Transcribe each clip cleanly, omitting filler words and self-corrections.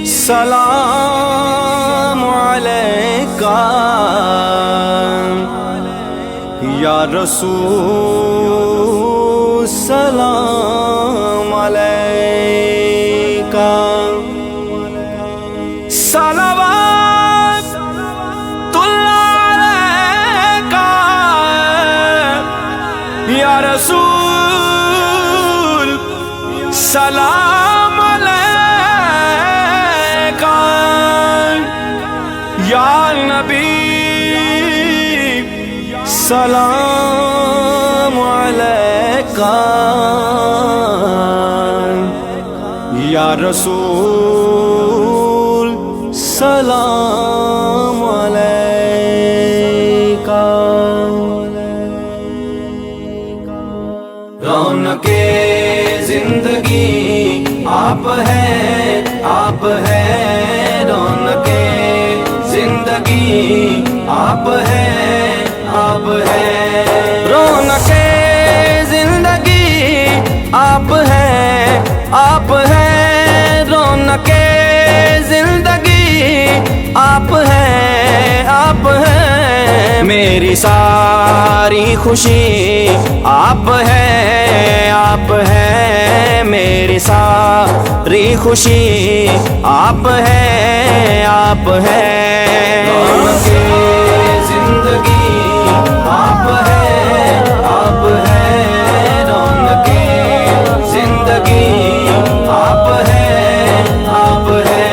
सलाम अलैका या रसूल, सलाम अलैका। सलावतुल्लाह अलैका या रसूल, सलाम अलैका या नबी, सलाम अलैका या रसूल, सलाम अलैका। रौनके जिंदगी आप है, आप है, रौनके जिंदगी आप है, आप है, रौनके जिंदगी आप है, आप है, रौनके जिंदगी आप है, आप है, मेरी सारी खुशी आप है, आप है, मेरी सारी खुशी आप है, आप है, रौनके जिंदगी आप है, आप है, रौनके जिंदगी आप है, आप है,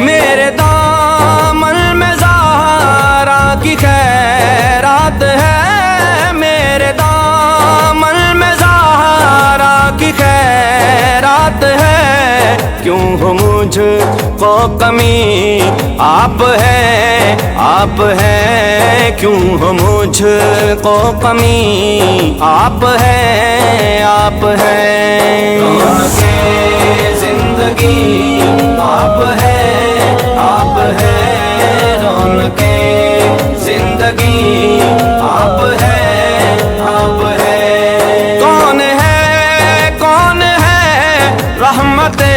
मेरे दामन में ज़हरा की खैरात है, मेरे दामन में ज़हरा की खैरात है, क्यों हो मुझको कमी आप है, आप है, क्यों हो मुझको कमी आप है, आप है, रौनके जिंदगी आप है, आप है, रौनके जिंदगी आप है, आप है, कौन है रहमते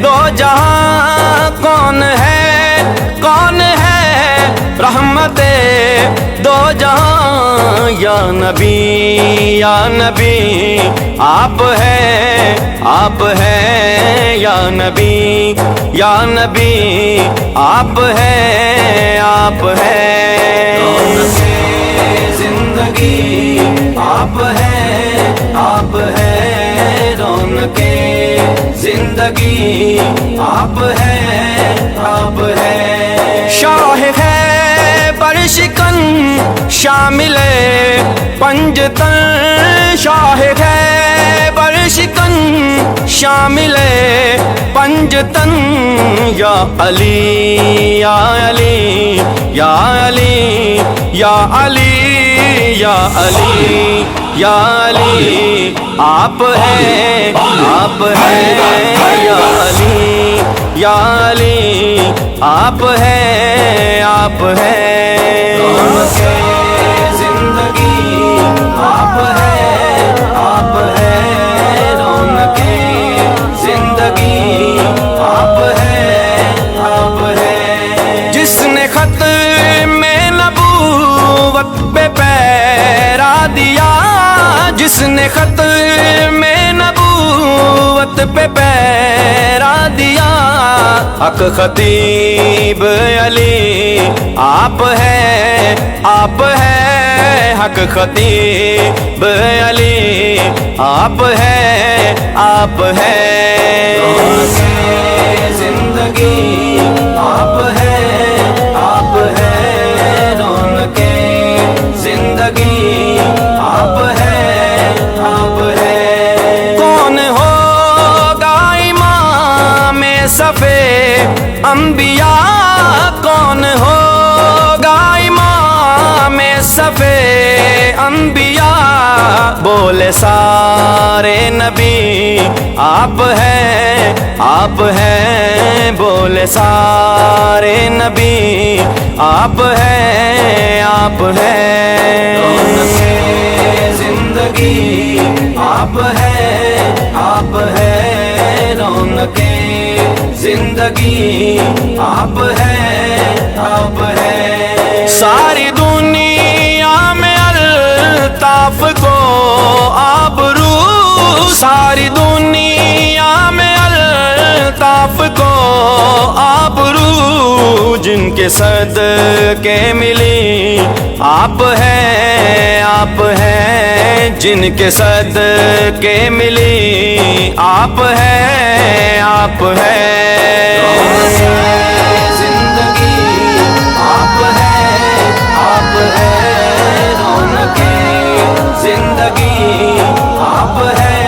दो जहां, कौन है रहमते दो जहां, या नबी, या नबी आप है, आप है, या नबी, या नबी आप है, आप है, रौनके जिंदगी आप है, आप है, रौनके जिंदगी आप है, आप है, शाह है बरशिकन शामिले पंजतन, शाह है बरशिकन शामिले पंजतन, या अली, या अली, या अली, या अली, या अली, या अली आप है, आप है, या अली, या अली आप है, आप है, रौनके जिंदगी आप है, आप है, रौनके जिंदगी आप है, आप है, जिसने खत में नबूवत पे पैरा दिया, जिसने खत में नबूवत पे पैरा दिया, हक खतीब अली आप है, आप है, हक खतीब अली आप है, आप है, रौनके जिंदगी आप है, आप है, रौनके जिंदगी आप है, आप है, कौन होगा इमाम सफे अंबिया, कौन होगा इमाम सफे अंबिया, बोले सारे नबी आप है, आप है, बोले सारे नबी आप है, आप है, रौनके जिंदगी जिंदगी आप है रौनके जिंदगी आप है सारी दुनिया में अल्ताफ को आबरू सारी दुनिया में अल्ताफ को आबरू जिनके सदके मिली आप है जिनके सदके मिली आप है जिंदगी आप है रौनके जिंदगी आप है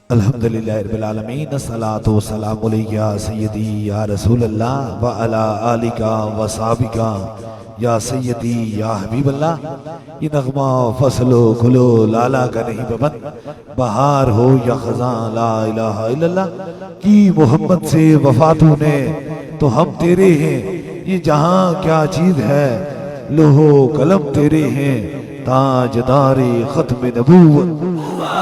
अल्हम्दुलिल्लाह रब्बिल आलमीन अस्सलातु वस्सलामु अलैका या सय्यदी या रसूल अल्लाह व अला आलिका व सहाबिका या सय्यदी या हबीबल्लाह। ये नगमा फसलो खुलो लाला का नहीं बबन बहार हो या खज़ां ला इलाहा इल्लल्लाह की मोहब्बत से वफा तूने तो हम तेरे हैं ये जहां क्या चीज है लोहो कलम तेरे हैं ताजदारे खत्म नबूवत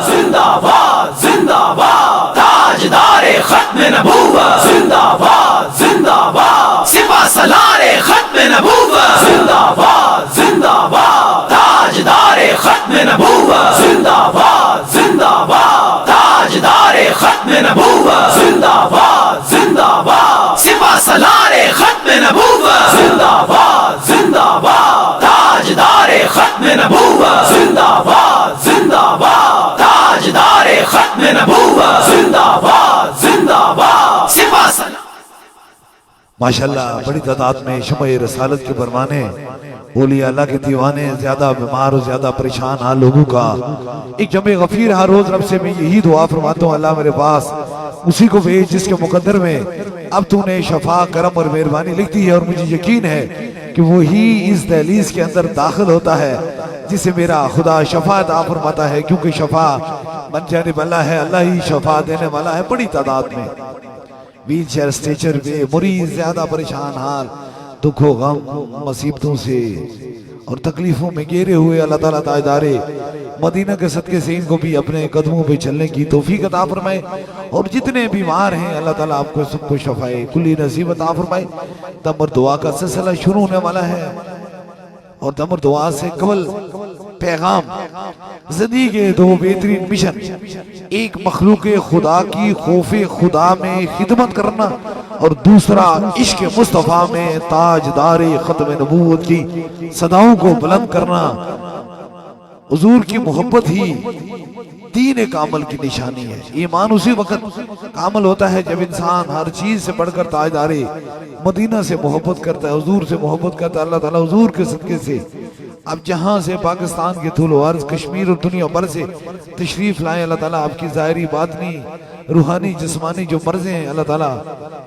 जिंदाबाद जिंदाबाद ताजदारे खत्म नबूवत जिंदाबाद जिंदाबाद सिपा सलारे खत्म नबूवत जिंदाबाद जिंदाबाद ताजदारे खत्म नबूवत जिंदाबाद जिंदाबाद ताजदारे खत्म नबूवत जिंदाबाद जिंदाबाद सिपा सलारे खत्म नबूवत जिंदाबाद जिंदाबाद ताजदारे खत्म नबूवत जिंदाबाद जिंदाबाद ताजदारे खत्म नबूवत जिंदाबाद जिंदाबाद सिपा सलार। माशाल्लाह बड़ी तादाद में शुमाए रसालत के परवाने ओलिया अल्लाह के दीवाने ज्यादा बीमार और ज्यादा परेशान हाल लोगों का एक जमे गफीर हर रोज रब से मैं यही दुआ फरमाता हूँ अल्लाह मेरे पास उसी को भेज जिसके मुकद्दर में अब तूने शफा करम और मेहरबानी लिख दी है और मुझे यकीन है कि वो ही इस दहलीज के अंदर दाखिल होता है जिसे मेरा खुदा शफा अता फरमाता है क्योंकि शफा मन जानिब अल्लाह है अल्लाह ही शफा देने वाला है। बड़ी तादाद में व्हील चेयर स्ट्रेचर पे मरीज ज्यादा परेशान हाल दुखों गम मुसीबतों से और तकलीफों में घेरे हुए अल्लाह ताला ताजदारे मदीना के सदके से इनको भी अपने कदमों पे चलने की तौफीक अता फरमाए और जितने बीमार हैं अल्लाह ताला आपको सबको शफाए कुल्ली नसीब अता फरमाए। दमर दुआ का सिलसिला शुरू होने वाला है और दमर दुआ से कबल पैगाम जिंदगी के दो बेहतरीन मिशन एक मखलूक खुदा की खौफे खुदा में खिदमत करना और दूसरा इश्क मुस्तफा में ताजदारे खत्म नबूवत की सदाओं को बुलंद करना। हुजूर की मोहब्बत ही दीन कामल की निशानी है। ईमान उसी वक्त कामल होता है जब इंसान हर चीज से बढ़कर ताजदारे मदीना से मोहब्बत करता है हुजूर से मोहब्बत करता है। अल्लाह ताला हुजूर के सदके से अब जहां से पाकिस्तान के तूलो अर्ज कश्मीर और दुनिया भर से तशरीफ लाए अल्लाह ताला आपकी ज़ाहिरी बातनी रूहानी जिस्मानी जो मर्ज़े हैं अल्लाह ताला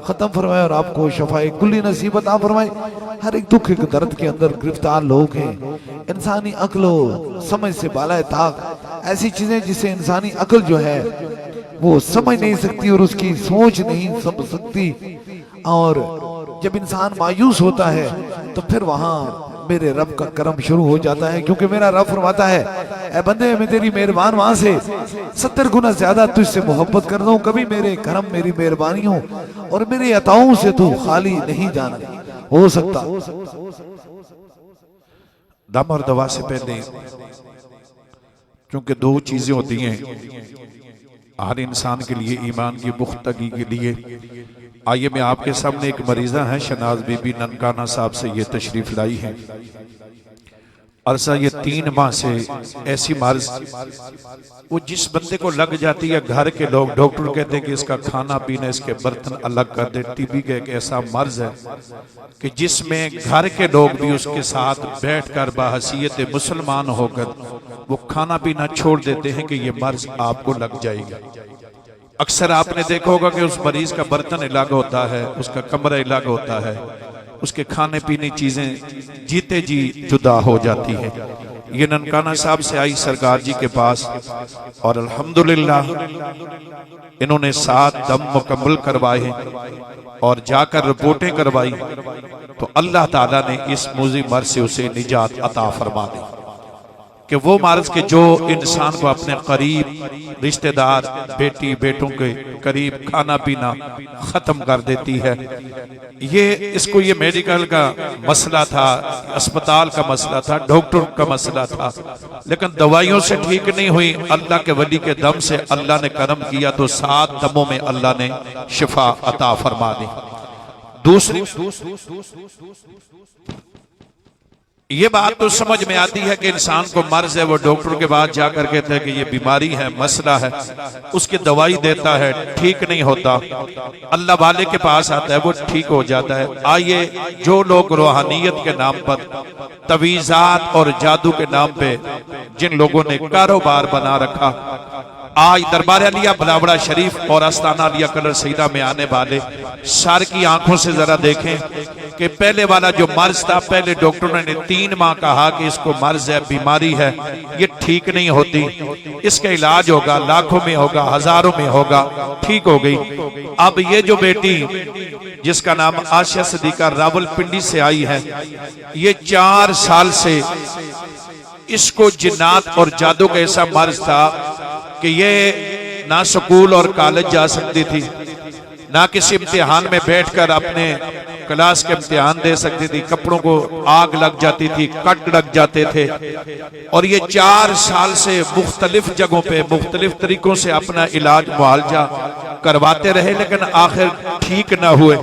ख़त्म फरमाए और आपको शफाए कुल्ली नसीब अता फरमाए। हर एक दुख एक दर्द के अंदर गिरफ्तार लोग हैं। इंसानी अक्ल समझ से बालाए ताक ऐसी चीजें जिसे इंसानी अक्ल जो है वो समझ नहीं सकती और उसकी सोच नहीं समझ सकती। और जब इंसान मायूस होता है तो फिर वहां मेरे रब का करम शुरू हो जाता है क्योंकि मेरा रब फरमाता है ऐ बंदे मैं तेरी मेहरबान वहां से 70 गुना ज्यादा तुझसे मोहब्बत कर दूं। कभी मेरे करम मेरी मेहरबानियों और मेरी अताओं से तू खाली नहीं जाना हो सकता। दम और दवा से पहले क्योंकि दो चीजें होती हैं हर इंसान के लिए ईमान की पुख्तगी के लिए। आइए मैं आपके सामने एक मरीजा है शनाज बीबी ननकाना साहब से ये तशरीफ लाई है। अरसा ये 3 माह से ऐसी मर्ज वो जिस बंदे को लग जाती है घर के लोग डॉक्टर कहते हैं कि इसका खाना पीना इसके बर्तन अलग कर दे। टीबी का एक ऐसा मर्ज है कि जिसमें घर के लोग भी उसके साथ बैठकर बाहसियत मुसलमान होकर वो खाना पीना छोड़ देते हैं कि ये मर्ज आपको लग जाएगा। अक्सर आपने देखा होगा कि उस मरीज का बर्तन अलग होता है, उसका कमरा अलग होता है, उसके खाने पीने चीजें जीते जी जुदा हो जाती है। ये ननकाना साहब से आई सरकार जी के पास और अल्हम्दुलिल्लाह इन्होंने 7 दम मुकम्मल करवाए और जाकर रिपोर्टें करवाई तो अल्लाह ताला ने इस मुज़ी मर्ज से उसे निजात अता फरमा दी। कि वो मर्ज के जो इंसान को अपने करीब रिश्तेदार बेटी बेटों के करीब खाना पीना खत्म कर देती है। इसको ये मेडिकल का मसला था, अस्पताल का मसला था, डॉक्टर का मसला था, लेकिन दवाइयों से ठीक नहीं हुई। अल्लाह के वली के दम से अल्लाह ने करम किया तो 7 दमों में अल्लाह ने शिफा अता फरमा दी। दूसरी ये बात तो समझ में आती है कि इंसान को मर्ज है, वो डॉक्टर के पास जाकर कहते हैं कि ये बीमारी है, मसला है, उसकी दवाई देता है, ठीक नहीं होता, अल्लाह वाले के पास आता है, वो ठीक हो जाता है। आइए, जो लोग रूहानियत के नाम पर, तवीज़ात और जादू के नाम पे जिन लोगों ने कारोबार बना रखा, आज दरबार अलिया बलावड़ा शरीफ और आस्ताना अलिया कलर सईदा में आने वाले सर की आंखों से जरा देखें कि पहले वाला जो मर्ज था, पहले डॉक्टरों ने 3 माह कहा कि इसको मर्ज है, बीमारी है, ये ठीक नहीं होती, इसका इलाज होगा, लाखों में होगा, हजारों में होगा, ठीक हो गई। अब ये जो बेटी जिसका नाम आशिया सदीका रावलपिंडी से आई है, ये 4 साल से इसको जिन्नात और जादू का ऐसा मर्ज था कि ये ना स्कूल और कॉलेज जा सकती थी, ना किसी इम्तिहान में बैठकर अपने क्लास के इम्तिहान दे सकती थी, कपड़ों को आग लग जाती थी, कट लग जाते थे। और ये 4 साल से मुख्तलिफ जगहों पे मुख्तलिफ तरीकों से अपना इलाज मुआलजा करवाते रहे, लेकिन आखिर ठीक न हुए।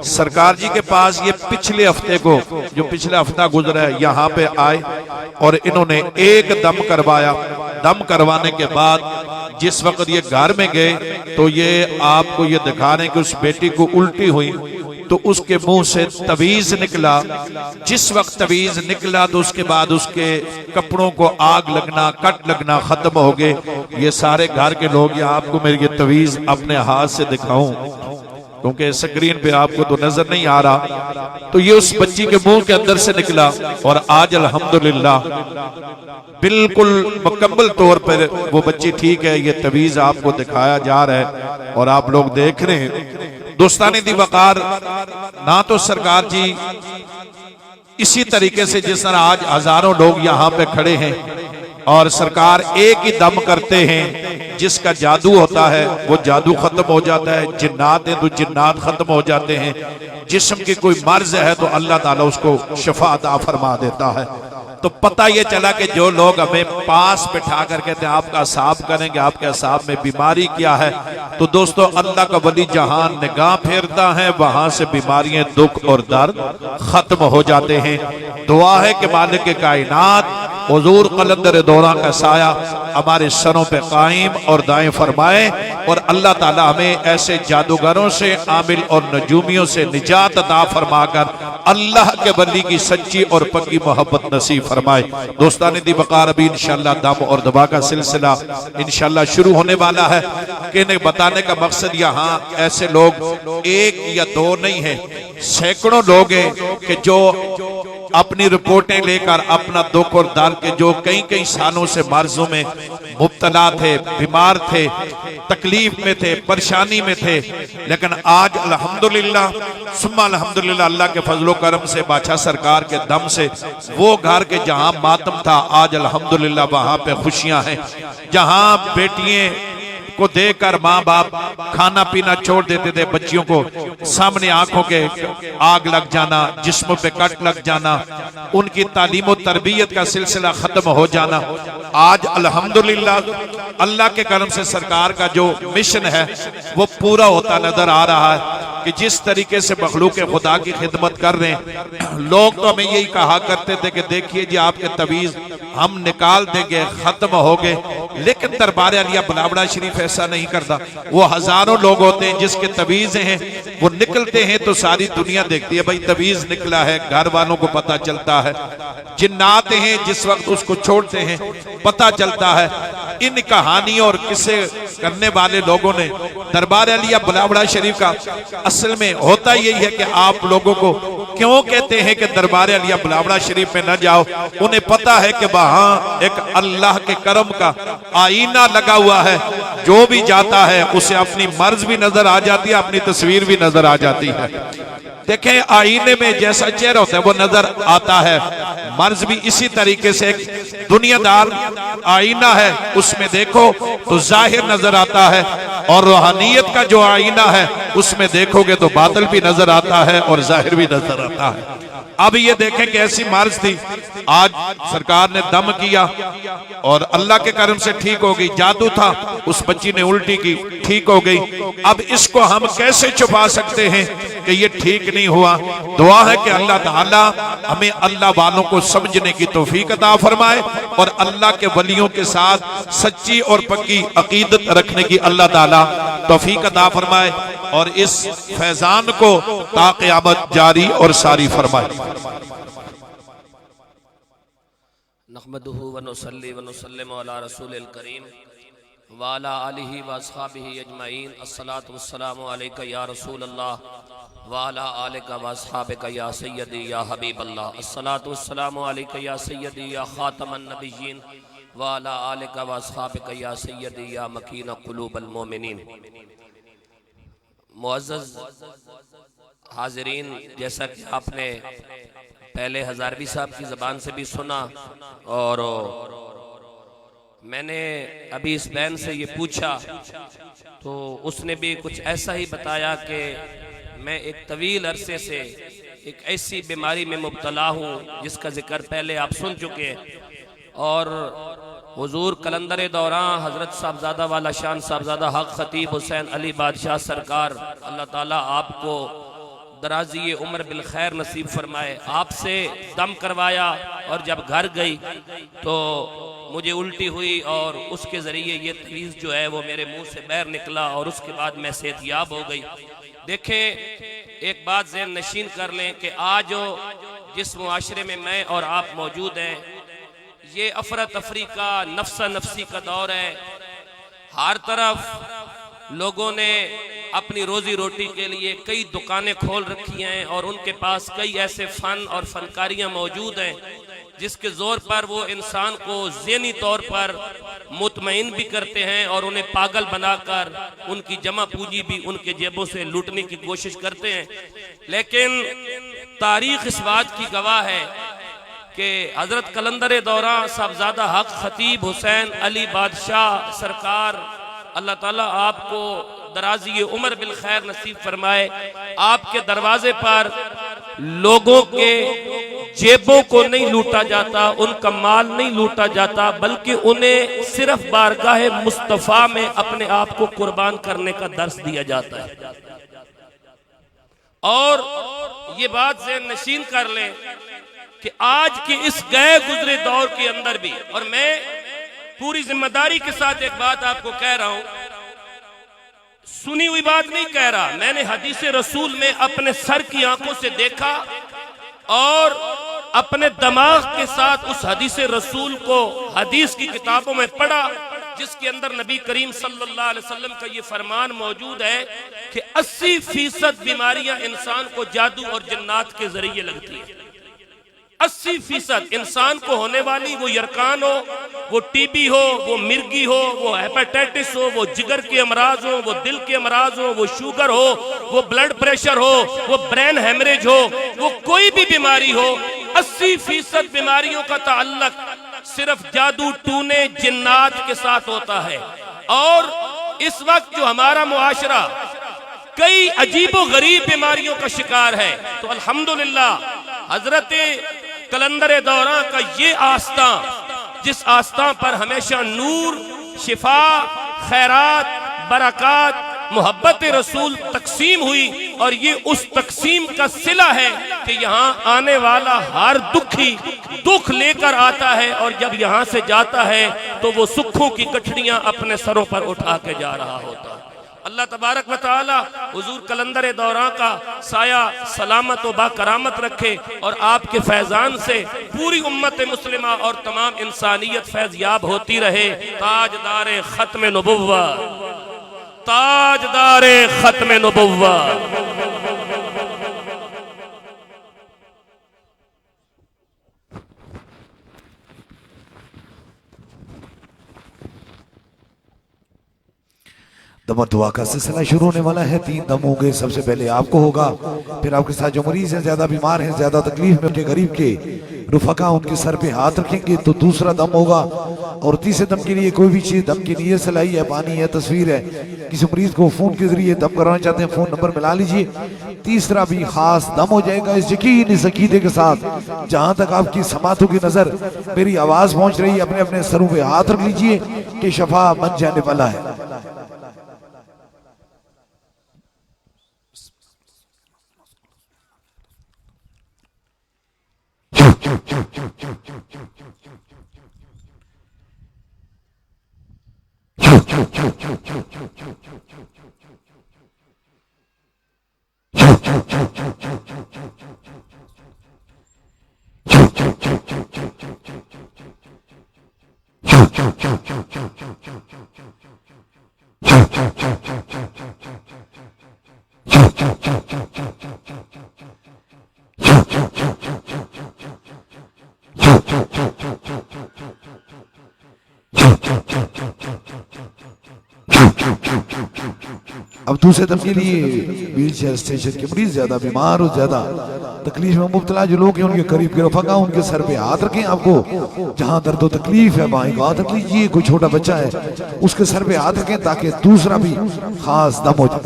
सरकार जी के पास ये पिछले हफ्ते को, जो पिछला हफ्ता गुजरा है, यहाँ पे आए और इन्होंने एक दम करवाया। दम करवाने के बाद जिस वक्त ये घर में गए तो ये आपको ये दिखा रहे हैं कि उस बेटी को उल्टी हुई तो उसके मुंह से तवीज निकला। जिस वक्त तवीज निकला तो उसके बाद उसके कपड़ों को आग लगना, कट लगना खत्म हो गए। ये सारे घर के लोग, या आपको मेरी ये तवीज अपने हाथ से दिखाऊं क्योंकि स्क्रीन पे आपको तो नजर नहीं आ रहा, तो ये उस बच्ची के मुंह के अंदर से निकला और आज अल्हम्दुलिल्लाह बिल्कुल मुकम्मल तौर पर वो बच्ची ठीक है। ये तवीज आपको दिखाया जा रहा है और आप लोग देख रहे हैं। दोस्तानी दी वकार, ना तो सरकार जी इसी तरीके से जिस तरह आज हजारों लोग यहाँ पे खड़े हैं और सरकार एक ही दम करते हैं, जिसका जादू होता है वो जादू खत्म हो जाता है, जिन्नात है तो जिन्नात खत्म हो जाते हैं, जिस्म की कोई मर्ज है तो अल्लाह ताला उसको शफा अता फरमा देता है। तो पता ये चला कि जो लोग हमें पास बिठा कर कहते हैं आपका हिसाब करेंगे, आपके हिसाब में बीमारी क्या है, तो दोस्तों अल्लाह का वली जहां निगाह फेरता है वहां से बीमारियां, दुख और दर्द खत्म हो जाते हैं। दुआ है कि मालिक के कायनात हुजूर कलंदर दौरा का साया हमारे सरों पे कायम और दाएं फरमाए और अल्लाह ताला हमें ऐसे जादूगरों से, आमिल और नजूमियों से निजात अता फरमाकर अल्लाह के वली की सच्ची और पक्की मोहब्बत नसीब फरमाए। दोस्तानी दी वकार, अभी इंशाल्लाह दम और दवा का सिलसिला इंशाल्लाह शुरू होने वाला है। कहने बताने का मकसद यहाँ ऐसे लोग एक या दो नहीं है, सैकड़ों लोग हैं कि जो अपनी रिपोर्टें लेकर अपना दुख और दर्द के, जो कई कई सालों से मर्जों में मुब्तला थे, बीमार थे, तकलीफ में थे, परेशानी में थे, लेकिन आज अल्हम्दुलिल्लाह सुम्मा अल्हम्दुलिल्लाह अल्लाह के फजलो करम से, बादशाह सरकार के दम से वो घर के जहां मातम था आज अल्हम्दुलिल्लाह वहां पे खुशियां हैं। जहां बेटियां को देकर माँ बाप खाना पीना छोड़ देते थे, बच्चियों को सामने आंखों के आग लग जाना, जिस्म पे कट लग जाना, उनकी तालीम और तरबियत का सिलसिला खत्म हो जाना, आज अल्हम्दुलिल्लाह अल्लाह के करम से सरकार का जो मिशन है वो पूरा होता नजर आ रहा है कि जिस तरीके से मखलूक खुदा की खिदमत कर रहे हैं। लोग तो हमें यही कहा करते थे कि देखिए जी आपके तवीज हम निकाल देंगे, खत्म हो गए, लेकिन दरबार अलिया बलावड़ा शरीफ ऐसा नहीं करता। वो हजारों लोग होते हैं जिसके तवीज हैं, वो निकलते हैं तो सारी दुनिया देखती है भाई तवीज निकला है, घर वालों को पता चलता है, जिन्नात हैं जिस वक्त उसको छोड़ते हैं पता चलता है। इन कहानियों और किस्से करने वाले लोगों ने दरबार अलिया बलावड़ा शरीफ का, असल में होता यही है कि आप लोगों को क्यों कहते हैं कि दरबार अलिया बलावड़ा शरीफ में न जाओ, उन्हें पता है कि वहां एक अल्लाह के करम का आईना लगा हुआ है, जो भी जाता है उसे अपनी मर्ज भी नजर आ जाती है, अपनी तस्वीर भी नजर आ जाती है। देखें आईने में जैसा चेहरा होता है वो नजर आता है, मर्ज भी इसी तरीके से एक दुनियादार आईना है, उसमें देखो तो जाहिर नजर आता है, और रूहानियत का जो आईना है उसमें देखोगे तो बादल भी नजर आता है और जाहिर भी नजर आता है। अब ये देखें कि ऐसी मर्ज थी, आज सरकार ने दम किया और अल्लाह के करम से ठीक हो गई। जादू था, उस बच्ची ने उल्टी की, ठीक हो गई। अब इसको हम कैसे छुपा सकते हैं कि ये ठीक नहीं हुआ? दुआ है कि अल्लाह ताला हमें अल्लाह वालों को समझने की तौफीक अता फरमाए और अल्लाह के वलियों के साथ सच्ची और पक्की अकीदत रखने की अल्लाह ताला तौफीक अता फरमाए और इस फैजान को ता क़यामत जारी और सारी फरमाए। नहमदुहु व नुसल्ली व नुसल्लिमु अला रसूलिल करीम व अला आलिहि व अस्हाबिहि अजमईन। अस्सलातु वस्सलामु अलैका या रसूल अल्लाह व अला आलिका व अस्हाबिका या सय्यदी या हबीब अल्लाह। अस्सलातु वस्सलामु अलैका या सय्यदी या खातमन नबिय्यीन व अला आलिका व अस्हाबिका या सय्यदी या मकीन कुलूबल मोमिनीन। मुअज़्ज़ज़ हाज़िरीन, जैसा कि आपने पहले हज़ारवी साहब की ज़बान से भी सुना और मैंने अभी इस बहन से ये पूछा तो उसने भी कुछ ऐसा ही बताया कि मैं एक तवील अरसे से एक ऐसी बीमारी में मुब्तला हूँ जिसका जिक्र पहले आप सुन चुके हैं और हुजूर कलंदर दौरान हज़रत साहबजादा वाला शान साहबजादा हक खतीब हुसैन अली बादशाह सरकार, अल्लाह ताला आपको दराजी उम्र बिल खैर नसीब फरमाए, आपसे दम करवाया और जब घर गई तो मुझे उल्टी हुई और उसके ज़रिए ये तवीज़ जो है वो मेरे मुंह से बाहर निकला और उसके बाद मैं सेहतयाब हो गई। देखें, एक बात ज़हन नशीन कर लें कि आज जिस मुआशरे में मैं और आप मौजूद हैं, ये अफरा तफरी का नफ्सा नफसी का दौर है। हर तरफ लोगों ने अपनी रोजी रोटी के लिए कई दुकानें खोल रखी हैं और उनके पास कई ऐसे फन और फनकारियां मौजूद हैं जिसके जोर पर वो इंसान को ज़हनी तौर पर मुतमईन भी करते हैं और उन्हें पागल बनाकर उनकी जमा पूंजी भी उनके जेबों से लूटने की कोशिश करते हैं। लेकिन तारीख इस बात की गवाह है कि हजरत कलंदर दौरान साहबजादा हक खतीब हुसैन अली बादशाह सरकार, अल्लाह ताला आपको दराजी उम्र बिल खैर नसीब फरमाए, आपके दरवाजे पर लोगों के जेबों को नहीं लूटा जाता, उनका माल नहीं लूटा जाता, बल्कि उन्हें सिर्फ बारगाह मुस्तफ़ा में अपने आप को कुर्बान करने का दर्स दिया जाता है। और ये बात ज़हन नशीन कर लें कि आज के इस गए गुजरे दौर के अंदर भी, और मैं पूरी जिम्मेदारी के साथ एक बात आपको कह रहा हूं, सुनी हुई बात नहीं कह रहा, मैंने हदीस रसूल में अपने सर की आंखों से देखा और अपने दिमाग के साथ उस हदीस रसूल को हदीस की किताबों में पढ़ा जिसके अंदर नबी करीम सल्लल्लाहु अलैहि वसल्लम का ये फरमान मौजूद है कि 80% बीमारियां इंसान को जादू और जिन्नात के जरिए लगती है। 80% इंसान को होने वाली, वो यरकान हो, वो टीबी हो, वो मिर्गी हो, वो हेपेटाइटिस हो, वो जिगर के अमराज हो, वो दिल के अमराज हो, वो शुगर हो, वो ब्लड प्रेशर हो, वो ब्रेन हेमरेज हो, वो कोई भी बीमारी हो, 80% बीमारियों का ताल्लुक सिर्फ जादू टूने जिन्नात के साथ होता है। और इस वक्त जो हमारा मुआशरा कई अजीबो गरीब बीमारियों का शिकार है, तो अल्हम्दुलिल्लाह हजरत कलंदर दौरान का ये आस्था, जिस आस्था पर हमेशा नूर, शिफा, खैरात, बरकत, मोहब्बत रसूल तकसीम हुई, और ये उस तकसीम का सिला है कि यहाँ आने वाला हर दुखी दुख लेकर आता है और जब यहाँ से जाता है तो वो सुखों की गठड़ियां अपने सरों पर उठा के जा रहा होता है। अल्लाह तबारक व तआला हुजूर कलंदर दौरान का साया सलामत व बाकरामत रखे और आपके फैजान से पूरी उम्मत मुस्लिमा और तमाम इंसानियत फैज़याब होती रहे। ताजदारे खत्म नबुव्वा, ताजदारे खत्म नबुव्वा। दम दुआ का सिलसिला शुरू होने वाला है। 3 दम होंगे, सबसे पहले आपको होगा, फिर आपके साथ जो मरीज हैं, ज्यादा बीमार हैं, ज्यादा तकलीफ में, उनके गरीब के रुफका उनके सर पे हाथ रखेंगे तो दूसरा दम होगा। और तीसरे दम के लिए कोई भी चीज दम की नीयत से लाई है, पानी है, तस्वीर है, किसी मरीज को फोन के जरिए दम करवाना चाहते हैं, फोन नंबर मिला लीजिए। तीसरा भी खास दम हो जाएगा इस यकीन, इस अकीदे के साथ जहां तक आपकी समातों की नजर मेरी आवाज पहुंच रही है, अपने अपने सरों पे हाथ रख लीजिए कि शफा बन जाने वाला है। अब दूसरे दम के लिए व्हील चेयर स्टेशन के मरीज, ज्यादा बीमार और ज्यादा तकलीफ में मुब्तला जो लोग हैं, उनके करीब के रफका उनके सर पे हाथ रखें। आपको जहां दर्द तकलीफ है वहीं हाथ रख लीजिए। कोई छोटा बच्चा है उसके सर पे हाथ रखें ताकि दूसरा भी खास दम हो जाए।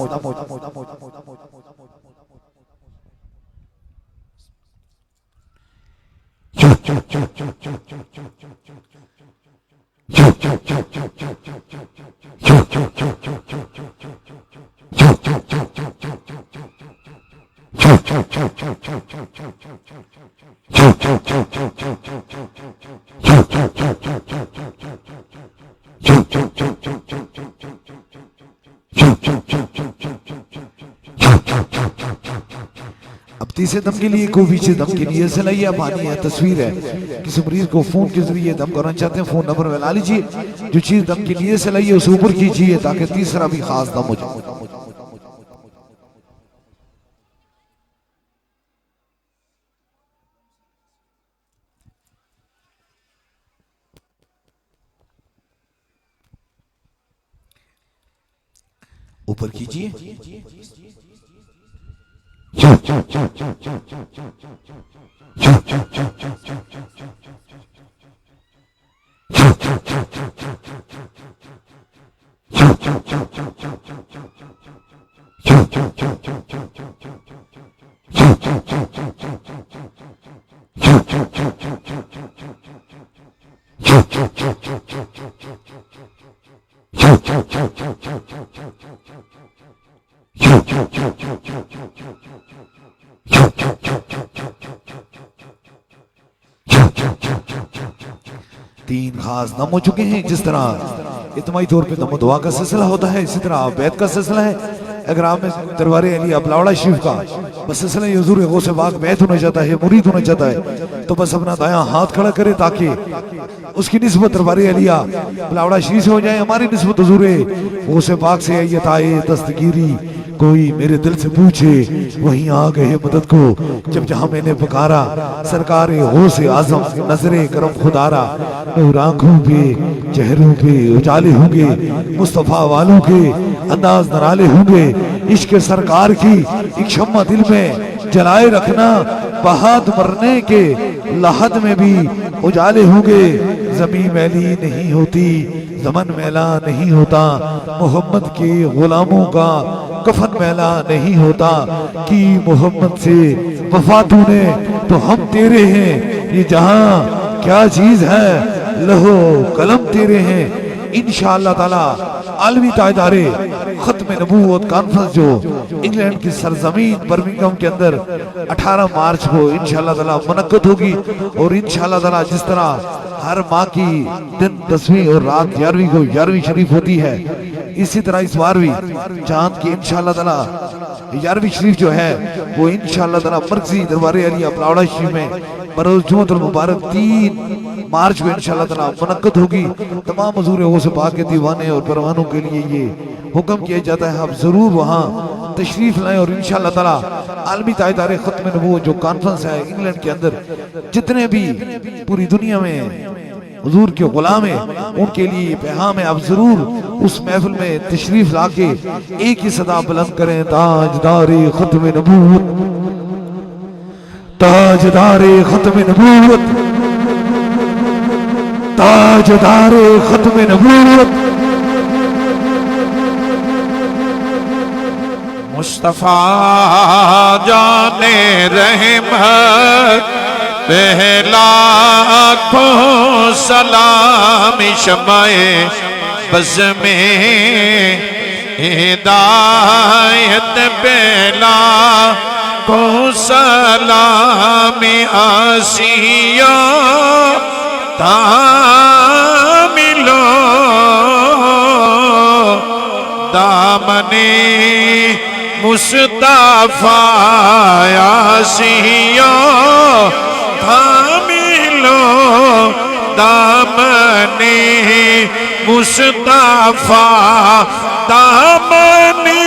अब तीसरे दम के लिए कोई पीछे दम की नीयत से लाइए, पानी है, तस्वीर है, किसी मरीज को फोन के जरिए दम करना चाहते हैं, फोन नंबर मिला लीजिए। जो चीज दम की नीयत से लाइए उसे ऊपर कीजिए ताकि तीसरा भी खास दम हो जाए। ऊपर कीजिए। तीन खास दम हो चुके हैं। जिस तरह इज्तिमाई तौर पे दम दुआ का सिलसिला होता है, इसी तरह बैत का सिलसिला है। अगर आप में दरबार अली अपलावड़ा शरीफ का बस सिलसिला हुजूर गौसे पाक बैत होना चाहता है, मुरीद होना चाहता है, तो बस अपना दायां हाथ खड़ा करे ताकि उसकी निस्बत दरबार अलिया अपलावड़ा शरीफ से हो जाए। हमारी निस्बत हुजूर गौसे पाक से है। ये ताए दस्तगीरी कोई मेरे दिल से पूछे वहीं आ गए मदद को, जब जहां मैंने पुकारा सरकार गौसे आजम नजरे करम खुदारा। नूर आंखों पे चेहरों पे उजाले होंगे, मुस्तफा वालों के अंदाज नराले होंगे। इश्क सरकार की एक शम्मा दिल में जलाए रखना, बहाद मरने के लहद में भी उजाले होंगे। जमीन मैली नहीं होती, ज़मन मैला नहीं होता, मोहम्मद के गुलामों का कफन मैला नहीं होता। कि मोहम्मद से वफा तूने तो हम तेरे हैं, ये जहां क्या चीज है लहो कलम तेरे हैं। इंशाअल्लाह ताला आलमी ताजदारे खत्म नबूवत कॉन्फ्रेंस जो इंग्लैंड की सरजमीन बर्मिंघम के अंदर 18 मार्च को इंशाअल्लाह ताला मुनक्कद होगी। और इंशाअल्लाह ताला जिस तरह हर माह की दिन 10वीं और रात 11वीं को 11वीं शरीफ होती है, इसी तरह इस बार भी चांद की इंशाअल्लाह ताला 11वीं शरीफ जो है वो इंशाअल्लाह ताला मर्कजी दरबार अली अपलावड़ा शरीफ में बरोज जुम्मतुल मुबारक 3 मार्च को इंशाअल्लाह ताला मुनक्कद होगी। तमाम हुजूर गौसे पाक के दीवाने और परवानों के लिए ये हुक्म किया जाता है आप जरूर वहाँ तशरीफ लाएं। और इंशाअल्लाह ताला आलमी ताजदारे खत्म नबूवत जो कॉन्फ्रेंस है इंग्लैंड के अंदर, जितने भी पूरी दुनिया में हुजूर के गुलाम है, उनके लिए पैगाम है। आप जरूर उस महफिल में तशरीफ लाके एक ही सदा बुलंद करें, ताजदारे खत्म नबूवत, ताजदारे खत्म नबूवत, ताजदारे खत्म नबूवत। मुस्तफा जाने रहमत पहला को सलाम शमाए बज़ में हिदायत पहला को सलाम आसिया तामिलो दामने मुस्तफा यासिया थामिलो दामने मुस्तफा दामने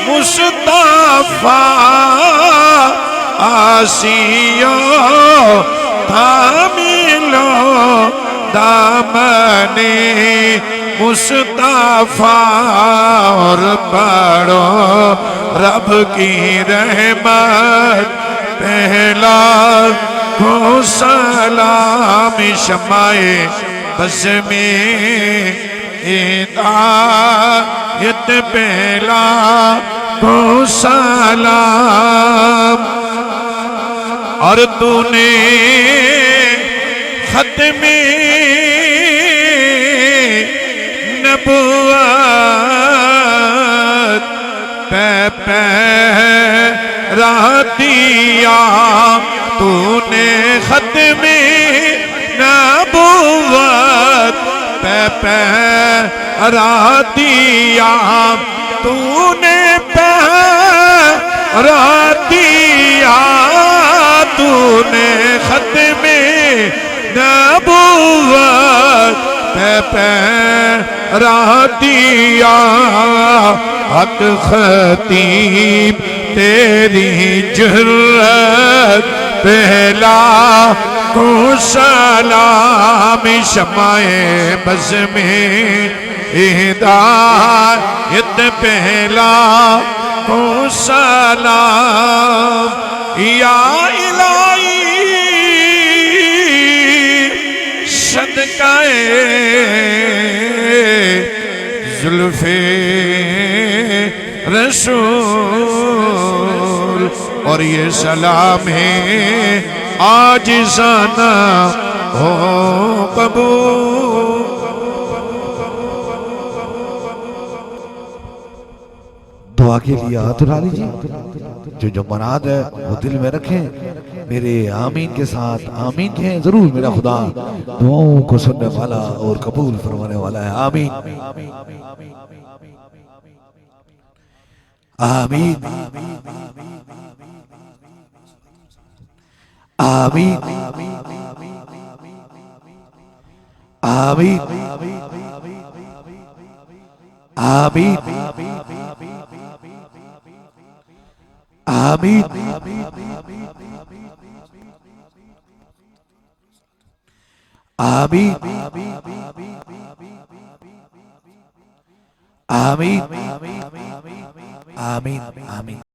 मुस्तफा आसिया थामिलो दामने मुस्तफा और पढ़ो रब की रहमत पहला को सलाम शमाए बज़ में हिदायत पहला को सलाम। और तूने खत्मे नबुव्वत पहरा दिया, तूने खत्मे नबुव्वत पहरा दिया, तूने पहरा दिया, तूने खत्मे नबुव्वत पहरा दिया। हक खतीब तेरी जुर्रत पहला को सलाम शमाए बज़ में हिदायत पहला को सलाम। या इलाही सदकाए जुल्फे रसूल, और ये सलाम है आज जाना हो कबूल। दुआ के लिए हाथ उठा लीजिए, जो मुराद है वो दिल में रखें, मेरे आमीन के साथ आमीन कहें। जरूर मेरा खुदा दुआओं को सुनने वाला और कबूल फरमाने वाला है। आमीन आमीन आमीन आमीन आमीन आमीन आमीन आमीन आमीन आमीन।